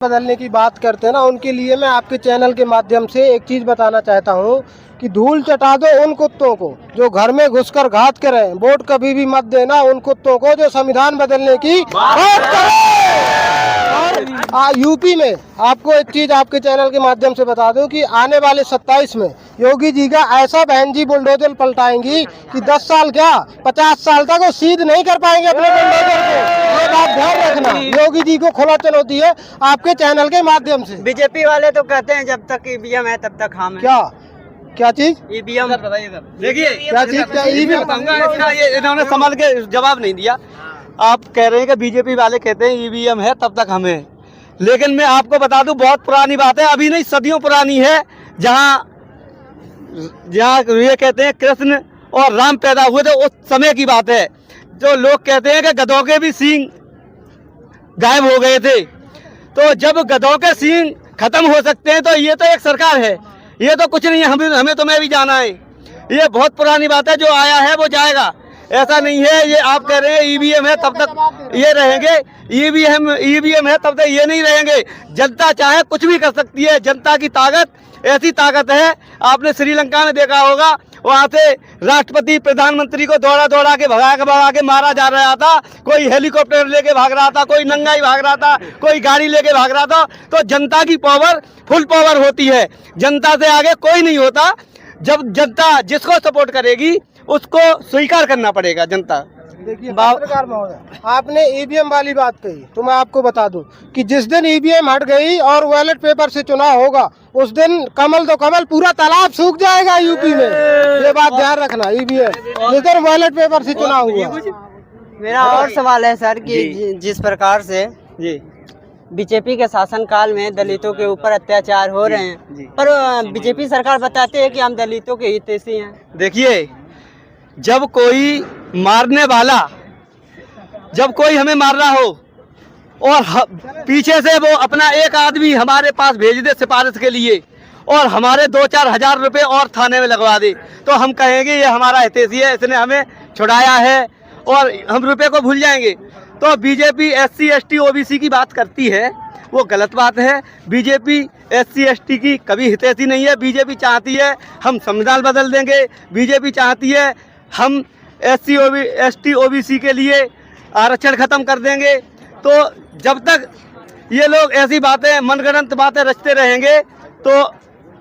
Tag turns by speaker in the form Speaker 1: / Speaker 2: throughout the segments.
Speaker 1: बदलने की बात करते हैं ना, उनके लिए मैं आपके चैनल के माध्यम से एक चीज़ बताना चाहता हूँ कि धूल चटा दो उन कुत्तों को जो घर में घुसकर घात करें। वोट कभी भी मत देना उन कुत्तों को जो संविधान बदलने की बात करें। और यूपी में आपको एक चीज़ आपके चैनल के माध्यम से बता दूं कि आने वाले 27 में योगी जी का ऐसा बहन जी बुलडोजर पलटाएंगी कि 10 साल क्या 50 साल तक वो सीध नहीं कर पाएंगे अपने बुलडोजर को। ये बात ध्यान रखना, योगी जी को खुला चुनौती है आपके चैनल के माध्यम से।
Speaker 2: बीजेपी वाले तो कहते हैं जब तक ईवीएम है तब तक हम हैं।
Speaker 1: क्या चीज
Speaker 2: ईवीएम
Speaker 3: देखिए
Speaker 1: क्या चीज क्या
Speaker 3: ये इन्होंने संभाल के जवाब नहीं दिया। आप कह रहे हैं कि बीजेपी वाले कहते हैं ईवीएम है तब तक हमें, लेकिन मैं आपको बता दूं बहुत पुरानी बात है, अभी नहीं सदियों पुरानी है। जहां ये कहते हैं कृष्ण और राम पैदा हुए थे उस समय की बात है। जो लोग कहते हैं कि गधों के भी सींग गायब हो गए थे, तो जब गधों के सींग खत्म हो सकते हैं तो ये तो एक सरकार है, ये तो कुछ नहीं है। हमें तुम्हें भी जाना है, ये बहुत पुरानी बात है। जो आया है वो जाएगा, ऐसा नहीं है। ये आप कह रहे हैं ईवीएम है तब तक ये रहेंगे, ईवीएम है तब तक ये नहीं रहेंगे। जनता चाहे कुछ भी कर सकती है, जनता की ताकत ऐसी ताकत है। आपने श्रीलंका में देखा होगा, वहाँ से राष्ट्रपति प्रधानमंत्री को दौड़ा के भगा के मारा जा रहा था। कोई हेलीकॉप्टर लेके भाग रहा था, कोई नंगाई भाग रहा था, कोई गाड़ी लेके भाग रहा था। तो जनता की पावर फुल पावर होती है, जनता से आगे कोई नहीं होता। जब जनता जिसको सपोर्ट करेगी उसको स्वीकार करना पड़ेगा। जनता
Speaker 1: देखिए पत्रकार महोदय, आपने ईवीएम वाली बात कही, तो मैं आपको बता दूं कि जिस दिन ईवीएम हट गई और बैलेट पेपर से चुनाव होगा उस दिन कमल तो कमल पूरा तालाब सूख जाएगा यूपी में। ये बात ध्यान रखना। ईवीएम जिस दिन बैलेट पेपर से चुनाव हुआ।
Speaker 2: मेरा और सवाल है सर कि जिस प्रकार से
Speaker 3: जी
Speaker 2: बीजेपी के शासनकाल में दलितों के ऊपर अत्याचार हो रहे हैं, पर बीजेपी सरकार बताते है कि हम दलितों के हितैषी हैं।
Speaker 3: देखिए, जब कोई मारने वाला, जब कोई हमें मार रहा हो और पीछे से वो अपना एक आदमी हमारे पास भेज दे सिफारिश के लिए और हमारे 2-4 हजार रुपए और थाने में लगवा दे, तो हम कहेंगे ये हमारा हितैषी है, इसने हमें छुड़ाया है और हम रुपए को भूल जाएंगे। तो बीजेपी SC ST OBC की बात करती है, वो गलत बात है। बीजेपी SC ST की कभी हितैषी नहीं है। बीजेपी चाहती है हम संविधान बदल देंगे, बीजेपी चाहती है हम SC ST OBC के लिए आरक्षण खत्म कर देंगे। तो जब तक ये लोग ऐसी बातें मनगढ़ंत बातें रचते रहेंगे तो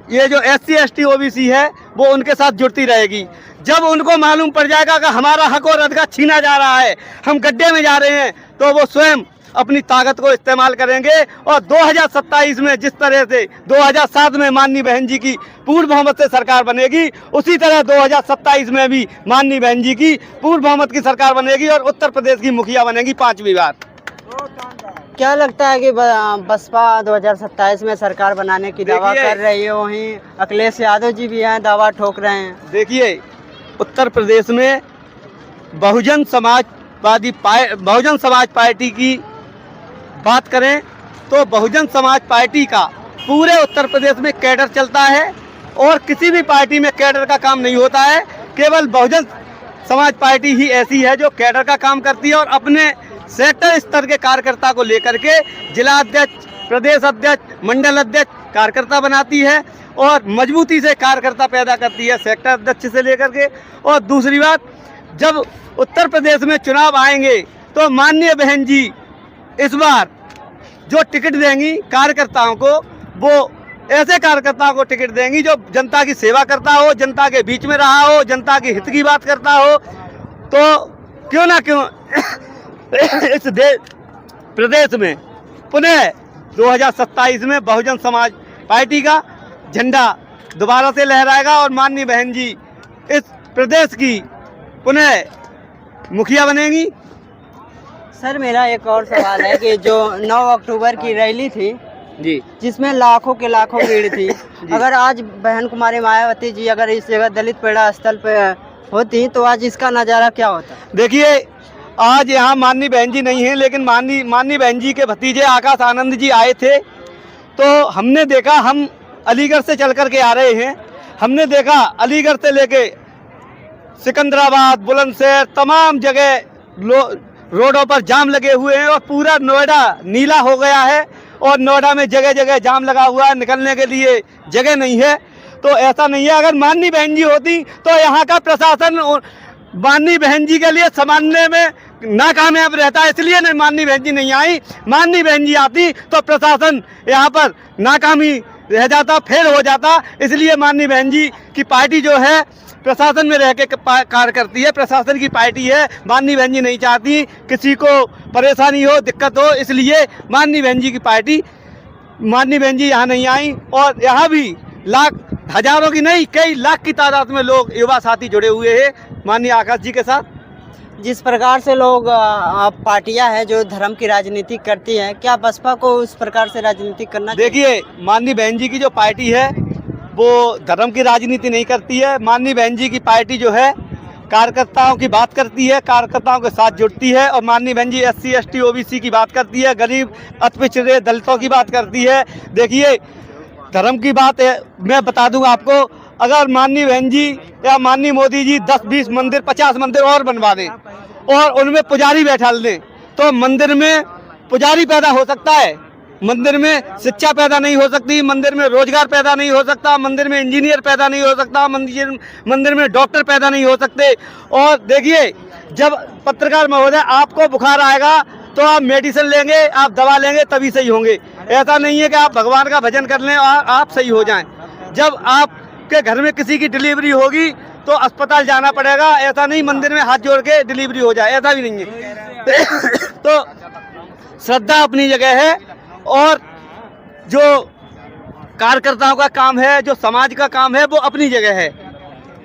Speaker 3: ये जो SC ST OBC है वो उनके साथ जुड़ती रहेगी। जब उनको मालूम पड़ जाएगा कि हमारा हक और अधिकार छीना जा रहा है, हम गड्ढे में जा रहे हैं, तो वो स्वयं अपनी ताकत को इस्तेमाल करेंगे। और 2027 में जिस तरह से 2007 में माननीय बहन जी की पूर्ण बहुमत से सरकार बनेगी, उसी तरह 2027 में भी माननीय बहन जी की पूर्ण बहुमत की सरकार बनेगी और उत्तर प्रदेश की मुखिया बनेगी 5वीं बार।
Speaker 2: क्या लगता है कि बसपा 2027 में सरकार बनाने की दावा कर रही है, वहीं अखिलेश यादव जी भी हैं दावा ठोक रहे हैं?
Speaker 3: देखिए, उत्तर प्रदेश में बहुजन समाज पार्टी की बात करें तो बहुजन समाज पार्टी का पूरे उत्तर प्रदेश में कैडर चलता है और किसी भी पार्टी में कैडर का काम नहीं होता है। केवल बहुजन समाज पार्टी ही ऐसी है जो कैडर का काम करती है और अपने सेक्टर स्तर के कार्यकर्ता को लेकर के जिला अध्यक्ष, प्रदेश अध्यक्ष, मंडल अध्यक्ष कार्यकर्ता बनाती है और मजबूती से कार्यकर्ता पैदा करती है सेक्टर अध्यक्ष से लेकर के। और दूसरी बात, जब उत्तर प्रदेश में चुनाव आएंगे तो माननीय बहन जी इस बार जो टिकट देंगी कार्यकर्ताओं को, वो ऐसे कार्यकर्ताओं को टिकट देंगी जो जनता की सेवा करता हो, जनता के बीच में रहा हो, जनता के हित की बात करता हो। तो क्यों ना क्यों इस प्रदेश में पुनः 2027 में बहुजन समाज पार्टी का झंडा दोबारा से लहराएगा और माननीय बहन जी इस प्रदेश की पुनः मुखिया बनेगी।
Speaker 2: सर मेरा एक और सवाल है कि जो 9 अक्टूबर की रैली थी
Speaker 3: जी,
Speaker 2: जिसमें लाखों के लाखों भीड़ थी, अगर आज बहन कुमारी मायावती जी अगर इस जगह दलित पेड़ा स्थल पे होती तो आज इसका नज़ारा क्या होता?
Speaker 3: देखिए, आज यहाँ माननीय बहन जी नहीं है, लेकिन माननीय बहन जी के भतीजे आकाश आनंद जी आए थे। तो हमने देखा, हम अलीगढ़ से चल कर के आ रहे हैं, हमने देखा अलीगढ़ से लेके सिकंदराबाद, बुलंदशहर, तमाम जगह रोडों पर जाम लगे हुए हैं और पूरा नोएडा नीला हो गया है और नोएडा में जगह जगह जाम लगा हुआ है, निकलने के लिए जगह नहीं है। तो ऐसा नहीं है, अगर माननीय बहन जी होती तो यहाँ का प्रशासन माननीय बहन जी के लिए संभालने में नाकामयाब रहता है, इसलिए नहीं माननीय बहन जी नहीं आई। माननीय बहन जी आती तो प्रशासन यहाँ पर नाकामी रह जाता, फेल हो जाता। इसलिए माननीय बहन जी की पार्टी जो है प्रशासन में रह के कार्य करती है, प्रशासन की पार्टी है। माननीय बहन जी नहीं चाहती किसी को परेशानी हो, दिक्कत हो, इसलिए माननीय बहन जी की पार्टी, माननीय बहन जी यहाँ नहीं आई। और यहाँ भी लाख हजारों की नहीं, कई लाख की तादाद में लोग युवा साथी जुड़े हुए हैं माननीय आकाश जी के साथ।
Speaker 2: जिस प्रकार से लोग पार्टियां हैं जो धर्म की राजनीति करती हैं, क्या बसपा को उस प्रकार से राजनीति करना चाहिए?
Speaker 3: देखिए, माननीय बहन जी की जो पार्टी है वो धर्म की राजनीति नहीं करती है। माननीय बहन जी की पार्टी जो है कार्यकर्ताओं की बात करती है, कार्यकर्ताओं के साथ जुड़ती है। और माननीय बहन जी SC ST OBC की बात करती है, गरीब अति पिछड़े दलितों की बात करती है। देखिए, धर्म की बात है, मैं बता दूंगा आपको, अगर माननीय बहन जी या माननीय मोदी जी 10-20 मंदिर 50 मंदिर और बनवा दें और उनमें पुजारी बैठा दें तो मंदिर में पुजारी पैदा हो सकता है, मंदिर में शिक्षा पैदा नहीं हो सकती, मंदिर में रोजगार पैदा नहीं हो सकता, मंदिर में इंजीनियर पैदा नहीं हो सकता, मंदिर में डॉक्टर पैदा नहीं हो सकते। और देखिए, जब पत्रकार महोदय आपको बुखार आएगा तो आप मेडिसिन लेंगे, आप दवा लेंगे तभी सही होंगे। ऐसा नहीं है कि आप भगवान का भजन कर लें और आप सही हो जाएं। जब आपके घर में किसी की डिलीवरी होगी तो अस्पताल जाना पड़ेगा, ऐसा नहीं मंदिर में हाथ जोड़ के डिलीवरी हो जाए, ऐसा भी नहीं है। तो श्रद्धा अपनी जगह है और जो कार्यकर्ताओं का काम है, जो समाज का काम है, वो अपनी जगह है।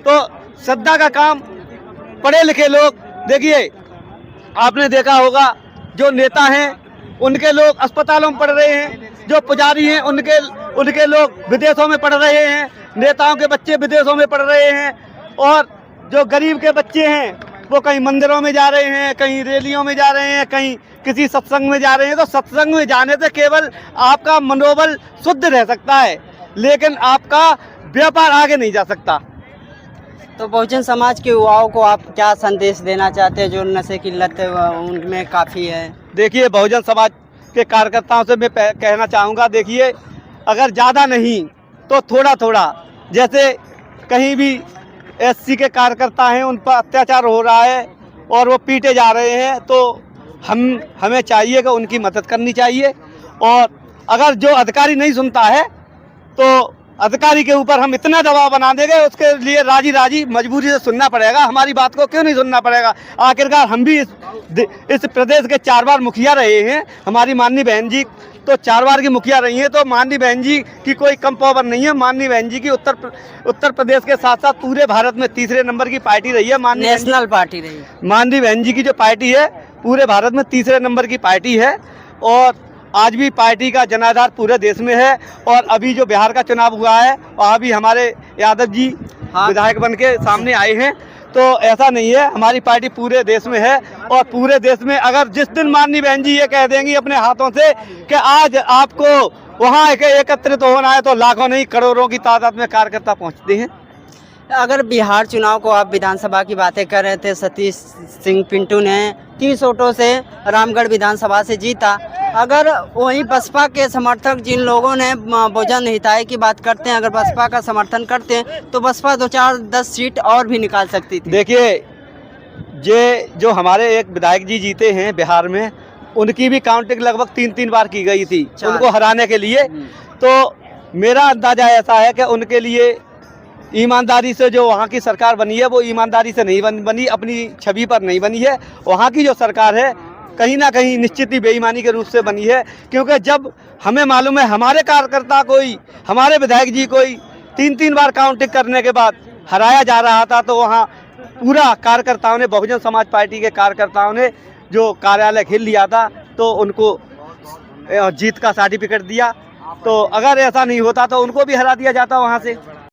Speaker 3: तो श्रद्धा का काम पढ़े लिखे लोग, देखिए आपने देखा होगा जो नेता हैं उनके लोग अस्पतालों में पढ़ रहे हैं, जो पुजारी हैं उनके लोग विदेशों में पढ़ रहे हैं, नेताओं के बच्चे विदेशों में पढ़ रहे हैं। और जो गरीब के बच्चे हैं वो कहीं मंदिरों में जा रहे हैं, कहीं रैलियों में जा रहे हैं, कहीं किसी सत्संग में जा रहे हैं। तो सत्संग में जाने से केवल आपका मनोबल शुद्ध रह सकता है, लेकिन आपका व्यापार आगे नहीं जा सकता।
Speaker 2: तो बहुजन समाज के युवाओं को आप क्या संदेश देना चाहते हैं जो नशे की लत उनमें काफ़ी है? देखिए,
Speaker 3: बहुजन समाज के कार्यकर्ताओं से मैं कहना चाहूँगा, देखिए अगर ज़्यादा नहीं तो थोड़ा थोड़ा, जैसे कहीं भी SC के कार्यकर्ता हैं उन पर अत्याचार हो रहा है और वो पीटे जा रहे हैं, तो हमें चाहिए कि उनकी मदद करनी चाहिए। और अगर जो अधिकारी नहीं सुनता है तो अधिकारी के ऊपर हम इतना दबाव बना देंगे, उसके लिए राजी मजबूरी से सुनना पड़ेगा। हमारी बात को क्यों नहीं सुनना पड़ेगा? आखिरकार हम भी इस प्रदेश के 4 बार मुखिया रहे हैं। हमारी माननीय बहन जी तो 4 बार की मुखिया रही हैं, तो माननीय बहन जी की कोई कम पावर नहीं है। माननीय बहन जी की उत्तर प्रदेश के साथ साथ पूरे भारत में तीसरे नंबर की पार्टी रही है,
Speaker 2: नेशनल पार्टी रही है।
Speaker 3: माननीय बहन जी की जो पार्टी है पूरे भारत में तीसरे नंबर की पार्टी है और आज भी पार्टी का जनाधार पूरे देश में है। और अभी जो बिहार का चुनाव हुआ है वहाँ भी हमारे यादव जी विधायक बन के सामने आए हैं। तो ऐसा नहीं है, हमारी पार्टी पूरे देश में है और पूरे देश में अगर जिस दिन माननीय बहन जी ये कह देंगी अपने हाथों से कि आज आपको वहाँ एकत्रित होना है तो लाखों नहीं करोड़ों की तादाद में कार्यकर्ता पहुँचते हैं।
Speaker 2: अगर बिहार चुनाव को आप विधानसभा की बातें कर रहे थे, सतीश सिंह पिंटू ने 30 वोटों से रामगढ़ विधानसभा से जीता। अगर वहीं बसपा के समर्थक जिन लोगों ने बहुजन हिताय की बात करते हैं, अगर बसपा का समर्थन करते हैं तो बसपा 2-4-10 सीट और भी निकाल सकती थी।
Speaker 3: देखिए, ये जो हमारे एक विधायक जी जीते हैं बिहार में, उनकी भी काउंटिंग लगभग 3-3 बार की गई थी उनको हराने के लिए। तो मेरा अंदाजा ऐसा है कि उनके लिए ईमानदारी से जो वहाँ की सरकार बनी है वो ईमानदारी से नहीं बनी, अपनी छवि पर नहीं बनी है। वहाँ की जो सरकार है कहीं ना कहीं निश्चित ही बेईमानी के रूप से बनी है, क्योंकि जब हमें मालूम है हमारे कार्यकर्ता कोई, हमारे विधायक जी कोई 3-3 बार काउंटिंग करने के बाद हराया जा रहा था, तो वहाँ पूरा कार्यकर्ताओं ने, बहुजन समाज पार्टी के कार्यकर्ताओं ने जो कार्यालय घेर लिया था तो उनको जीत का सर्टिफिकेट दिया। तो अगर ऐसा नहीं होता तो उनको भी हरा दिया जाता वहाँ से।